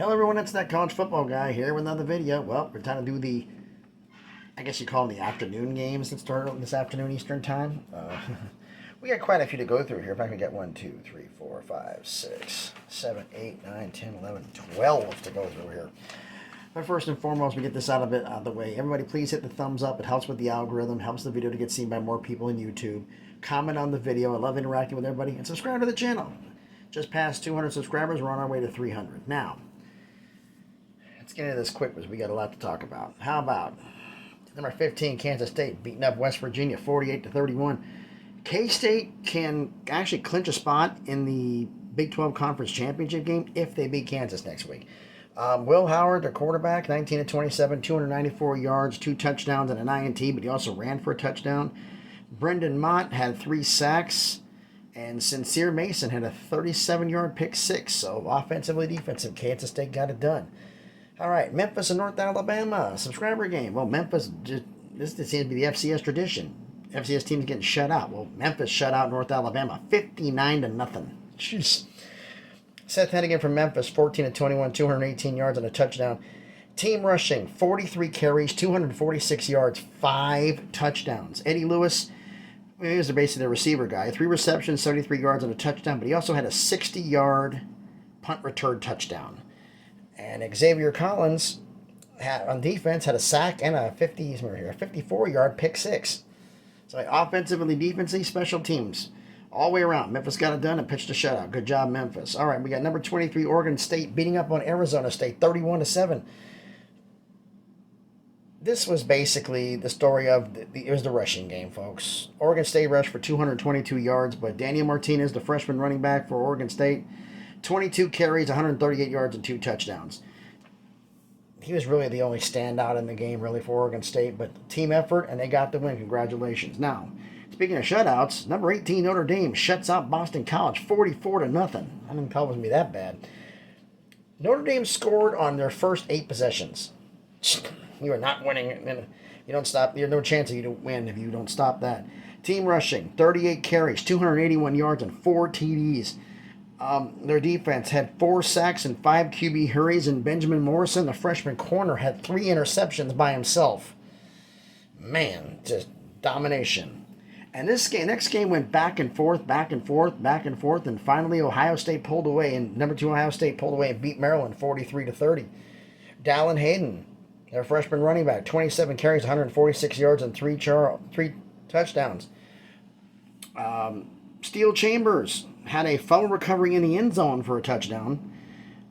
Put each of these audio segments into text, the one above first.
Hello everyone, it's that college football guy here with another video. Well, we're trying to do the, I guess you call them the afternoon games that start this afternoon Eastern time. We got quite a few to go through here. In fact, we got 1, 2, 3, 4, 5, 6, 7, 8, 9, 10, 11, 12 to go through here. But first and foremost, we get this out of the way. Everybody please hit the thumbs up. It helps with the algorithm, helps the video to get seen by more people on YouTube. Comment on the video. I love interacting with everybody. And subscribe to the channel. Just past 200 subscribers. We're on our way to 300. Now, let's get into this quick because we got a lot to talk about. How about number 15, Kansas State, beating up West Virginia 48-31. K-State can actually clinch a spot in the Big 12 Conference Championship game if they beat Kansas next week. Will Howard, their quarterback, 19-27, 294 yards, 2 touchdowns, and an INT, but he also ran for a touchdown. Brendan Mott had 3 sacks, and Sincere Mason had a 37-yard pick six. So offensively, defensive, Kansas State got it done. All right, Memphis and North Alabama, subscriber game. Well, Memphis, this seems to be the FCS tradition. FCS teams getting shut out. Well, Memphis shut out North Alabama, 59-0. Jeez. Seth Hennigan from Memphis, 14-21, 218 yards and a touchdown. Team rushing, 43 carries, 246 yards, 5 touchdowns. Eddie Lewis, he was basically the receiver guy. 3 receptions, 73 yards and a touchdown, but he also had a 60-yard punt return touchdown. And Xavier Collins on defense had a sack and a 54-yard pick six. So offensively, defensively, special teams, all the way around. Memphis got it done and pitched a shutout. Good job, Memphis. All right, we got number 23, Oregon State, beating up on Arizona State, 31-7. This was basically the story of it was the rushing game, folks. Oregon State rushed for 222 yards, but Daniel Martinez, the freshman running back for Oregon State, 22 carries, 138 yards, and 2 touchdowns. He was really the only standout in the game, really, for Oregon State. But team effort, and they got the win. Congratulations. Now, speaking of shutouts, number 18, Notre Dame, shuts out Boston College 44-0. I didn't call it be that bad. Notre Dame scored on their first 8 possessions. You are not winning. You don't stop. There's no chance of you to win if you don't stop that. Team rushing, 38 carries, 281 yards, and 4 TDs. Their defense had 4 sacks and 5 QB hurries, and Benjamin Morrison, the freshman corner, had 3 interceptions by himself. Man, just domination. And this next game went back and forth, and finally Ohio State pulled away, and number 2 Ohio State pulled away and beat Maryland 43-30. Dallin Hayden, their freshman running back, 27 carries, 146 yards, and 3 touchdowns. Steel Chambers had a fumble recovery in the end zone for a touchdown,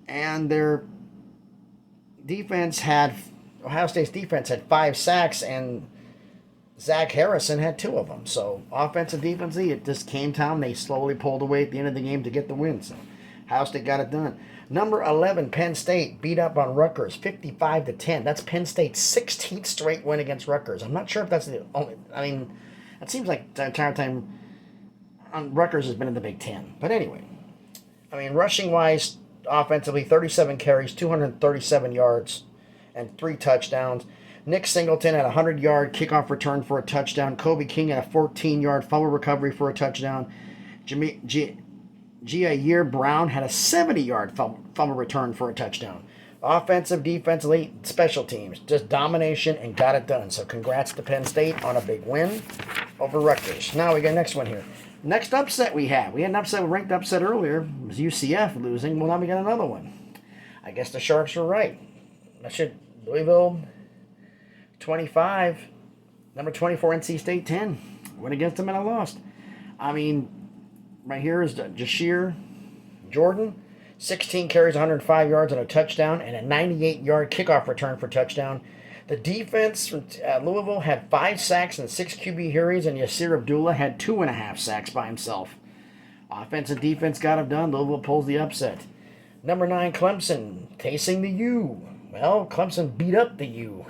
and their defense Ohio State's defense had 5 sacks, and Zach Harrison had 2 of them. So offensive, defensively, it just came time. They slowly pulled away at the end of the game to get the win. So Ohio State got it done. Number 11, Penn State, beat up on Rutgers 55-10. That's Penn State's 16th straight win against Rutgers. I'm not sure if that's the only. I mean, it seems like the entire time Rutgers has been in the Big Ten. But anyway, I mean, rushing-wise, offensively, 37 carries, 237 yards, and 3 touchdowns. Nick Singleton had a 100-yard kickoff return for a touchdown. Kobe King had a 14-yard fumble recovery for a touchdown. Jair Brown had a 70-yard fumble return for a touchdown. Offensive, defensively, special teams, just domination and got it done. So congrats to Penn State on a big win over Rutgers. Now we got next one here. Next upset we had an ranked upset earlier. It was UCF losing. Well, now we got another one. I guess the Sharks were right. Louisville 25, number 24 NC State 10. Went against them and I lost. I mean, right here is Jashir Jordan, 16 carries, 105 yards and a touchdown, and a 98-yard kickoff return for a touchdown. The defense from Louisville had 5 sacks and 6 QB hurries, and Yasir Abdullah had 2.5 sacks by himself. Offense and defense got it done. Louisville pulls the upset. Number 9, Clemson, tasting the U. Well, Clemson beat up the U,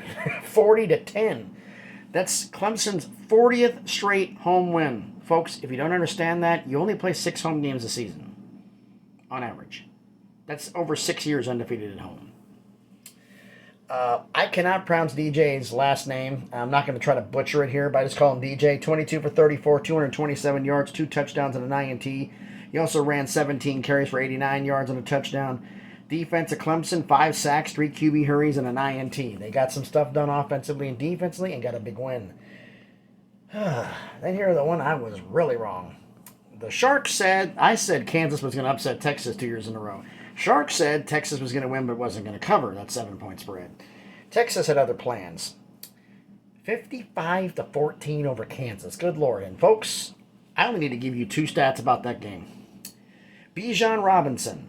40-10. That's Clemson's 40th straight home win. Folks, if you don't understand that, you only play 6 home games a season, on average. That's over 6 years undefeated at home. I cannot pronounce DJ's last name. I'm not going to try to butcher it here, but I just call him DJ. 22 for 34, 227 yards, 2 touchdowns, and an INT. He also ran 17 carries for 89 yards and a touchdown. Defense of Clemson, 5 sacks, 3 QB hurries, and an INT. They got some stuff done offensively and defensively and got a big win. Then here, the one I was really wrong. The Sharks said, I said Kansas was going to upset Texas 2 years in a row. Sharks said Texas was going to win but wasn't going to cover that 7-point spread. Texas had other plans. 55-14 over Kansas. Good Lord. And folks, I only need to give you 2 stats about that game. Bijan Robinson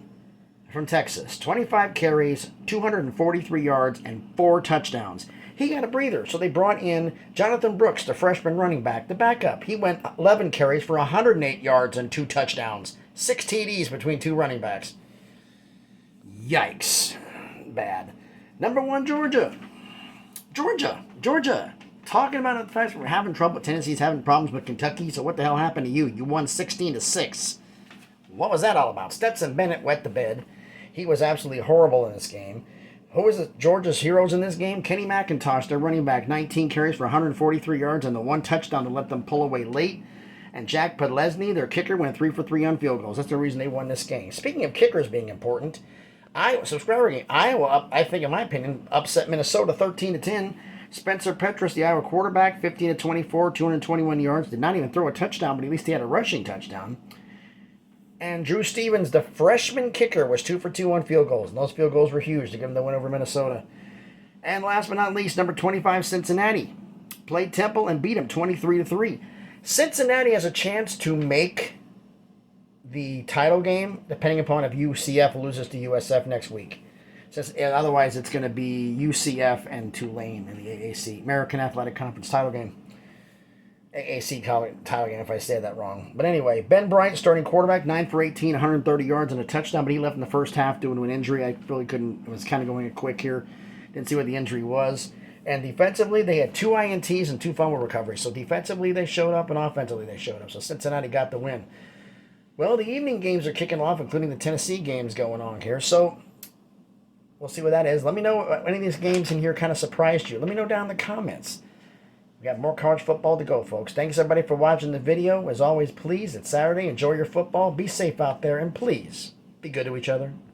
from Texas, 25 carries, 243 yards, and 4 touchdowns. He got a breather, so they brought in Jonathan Brooks, the freshman running back, the backup. He went 11 carries for 108 yards and 2 touchdowns. 6 TDs between 2 running backs. Yikes. Bad. Number 1, Georgia. Georgia. Talking about the fact that we're having trouble. Tennessee's having problems with Kentucky, so what the hell happened to you? You won 16-6. What was that all about? Stetson Bennett wet the bed. He was absolutely horrible in this game. Who was Georgia's heroes in this game? Kenny McIntosh, their running back, 19 carries for 143 yards and the 1 touchdown to let them pull away late. And Jack Podlesny, their kicker, went 3 for 3 on field goals. That's the reason they won this game. Speaking of kickers being important, Iowa, I think, in my opinion, upset Minnesota 13-10. Spencer Petras, the Iowa quarterback, 15-24, 221 yards. Did not even throw a touchdown, but at least he had a rushing touchdown. And Drew Stevens, the freshman kicker, was 2 for 2 on field goals. And those field goals were huge to give them the win over Minnesota. And last but not least, number 25, Cincinnati. Played Temple and beat them 23-3. Cincinnati has a chance to make the title game, depending upon if UCF loses to USF next week. Since otherwise, it's going to be UCF and Tulane in the AAC, American Athletic Conference title game. AAC title game, if I say that wrong. But anyway, Ben Bryant, starting quarterback, 9 for 18, 130 yards and a touchdown, but he left in the first half due to an injury. I really couldn't, it was kind of going quick here. Didn't see what the injury was. And defensively, they had 2 INTs and 2 fumble recoveries. So defensively, they showed up, and offensively, they showed up. So Cincinnati got the win. Well, the evening games are kicking off, including the Tennessee games going on here. So we'll see what that is. Let me know if any of these games in here kind of surprised you. Let me know down in the comments. We got more college football to go, folks. Thanks, everybody, for watching the video. As always, please, it's Saturday. Enjoy your football. Be safe out there, and please, be good to each other.